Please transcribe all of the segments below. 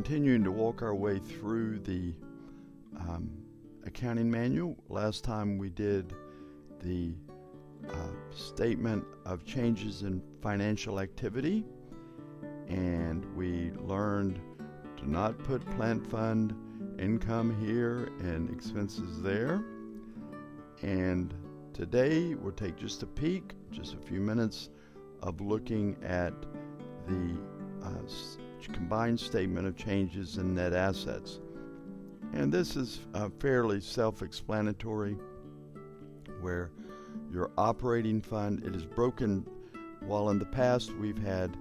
continuing to walk our way through the accounting manual. Last time we did the statement of changes in financial activity, and we learned to not put plant fund income here and expenses there. And today we'll take just a peek, just a few minutes of looking at the combined statement of changes in net assets. And this is fairly self-explanatory, where your operating fund, it is broken. While in the past we've had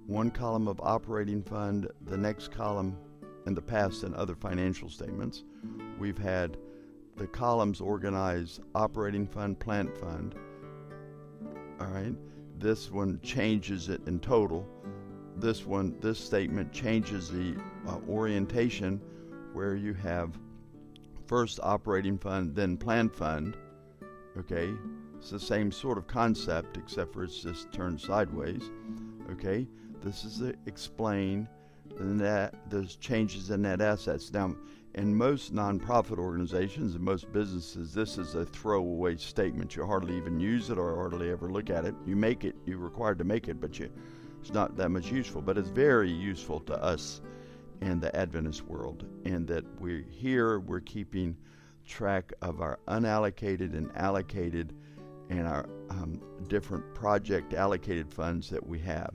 one column of operating fund, the next column in the past in other financial statements, we've had the columns organized operating fund, plant fund. All right, this one changes it in total. This statement changes the orientation, where you have first operating fund, then plant fund. Okay, it's the same sort of concept, except for it's just turned sideways. Okay, this is to explain those changes in net assets. Now, in most nonprofit organizations and most businesses, this is a throwaway statement. You hardly even use it or hardly ever look at it. You make it, you're required to make it, but it's not that much useful. But it's very useful to us in the Adventist world, in that we're keeping track of our unallocated and allocated and our different project allocated funds that we have.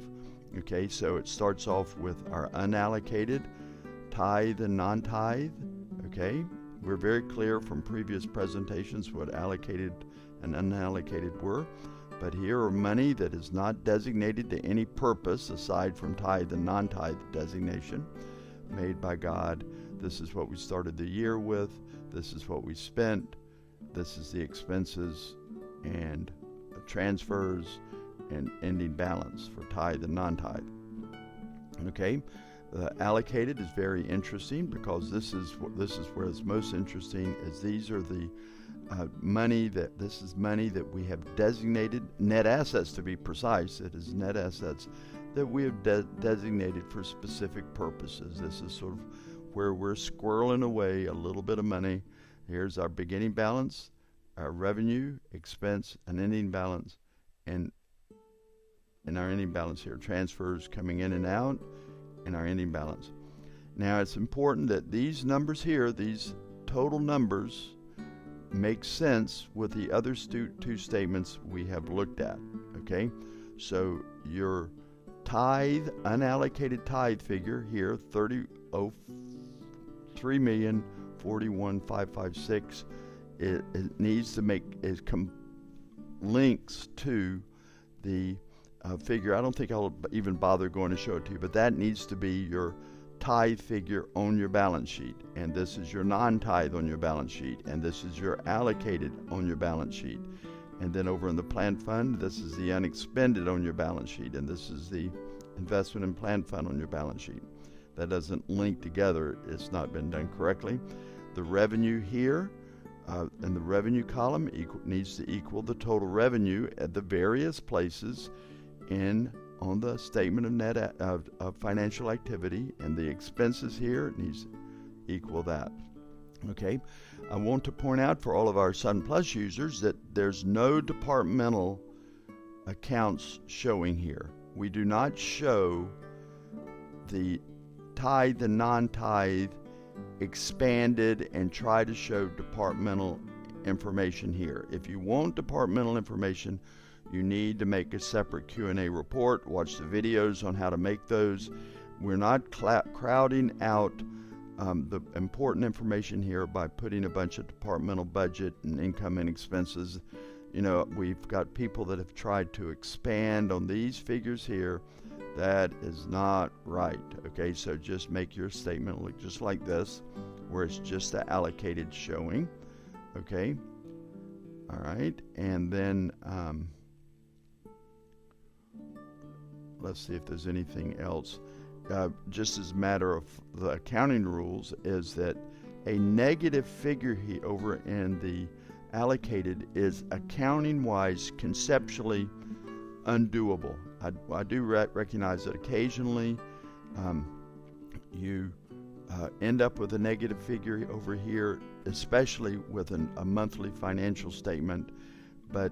Okay, so it starts off with our unallocated, tithe and non-tithe. Okay, we're very clear from previous presentations what allocated and unallocated were, but here are money that is not designated to any purpose aside from tithe and non-tithe designation made by God. This is what we started the year with. This is what we spent. This is the expenses and transfers and ending balance for tithe and non-tithe. Okay, allocated is very interesting, because this is where it's most interesting. Is these are the money that we have designated, net assets to be precise. It is net assets that we have designated for specific purposes. This is sort of where we're squirreling away a little bit of money. Here's our beginning balance, our revenue, expense, and ending balance, and our ending balance here, transfers coming in and out, and our ending balance. Now, it's important that these numbers here, these total numbers, make sense with the other two statements we have looked at. Okay, so your tithe, unallocated tithe figure here, $3,041,556, it needs to make links to the figure. I don't think I'll even bother going to show it to you, but that needs to be your tithe figure on your balance sheet, and this is your non-tithe on your balance sheet, and this is your allocated on your balance sheet. And then over in the plant fund, this is the unexpended on your balance sheet, and this is the investment in plant fund on your balance sheet. That doesn't link together. It's not been done correctly. The revenue here in the revenue column needs to equal the total revenue at the various places on the statement of net of financial activity, and the expenses here needs to equal that. Okay, I want to point out for all of our Sun Plus users that there's no departmental accounts showing here. We do not show the tithe and non-tithe expanded and try to show departmental information here. If you want departmental information, you need to make a separate Q&A report. Watch the videos on how to make those. We're not crowding out the important information here by putting a bunch of departmental budget and income and expenses. You know, we've got people that have tried to expand on these figures here. That is not right. Okay, so just make your statement look just like this, where it's just the allocated showing. Okay, all right, and then let's see if there's anything else. Just as a matter of the accounting rules, is that a negative figure here over in the allocated is accounting-wise conceptually undoable. I do recognize that occasionally you end up with a negative figure over here, especially with a monthly financial statement. But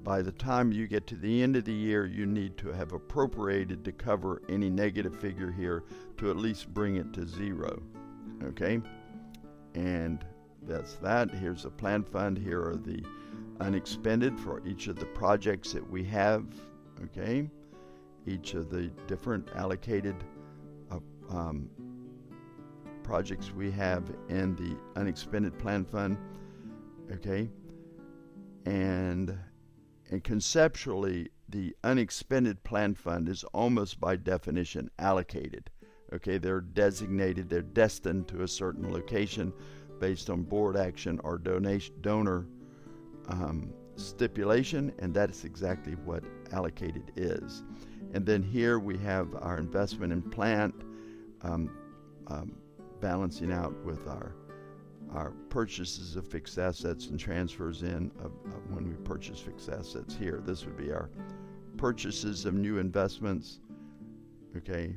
by the time you get to the end of the year, you need to have appropriated to cover any negative figure here to at least bring it to zero. Okay? And that's that. Here's the plan fund. Here are the unexpended for each of the projects that we have. Okay? Each of the different allocated projects we have in the unexpended plan fund. Okay? And conceptually, the unexpended plan fund is almost by definition allocated. Okay, they're designated, they're destined to a certain location based on board action or donor stipulation, and that's exactly what allocated is. And then here we have our investment in plant balancing out with our purchases of fixed assets and transfers in of when we purchase fixed assets here. This would be our purchases of new investments. Okay,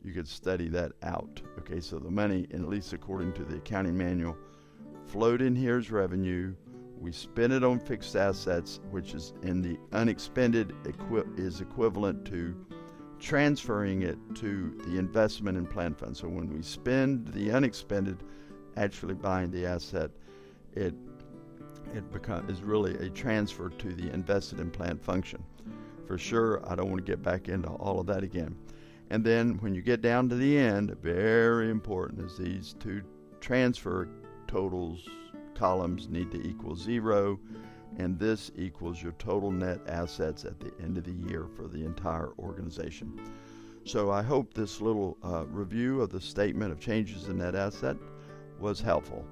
you could study that out. Okay, so the money, at least according to the accounting manual, flowed in here as revenue. We spent it on fixed assets, which is in the unexpended is equivalent to transferring it to the investment and plan fund. So when we spend the unexpended, actually buying the asset, it is really a transfer to the invested and planned function. For sure, I don't want to get back into all of that again. And then when you get down to the end, very important is these two transfer totals columns need to equal zero, and this equals your total net assets at the end of the year for the entire organization. So I hope this little review of the statement of changes in net asset was helpful.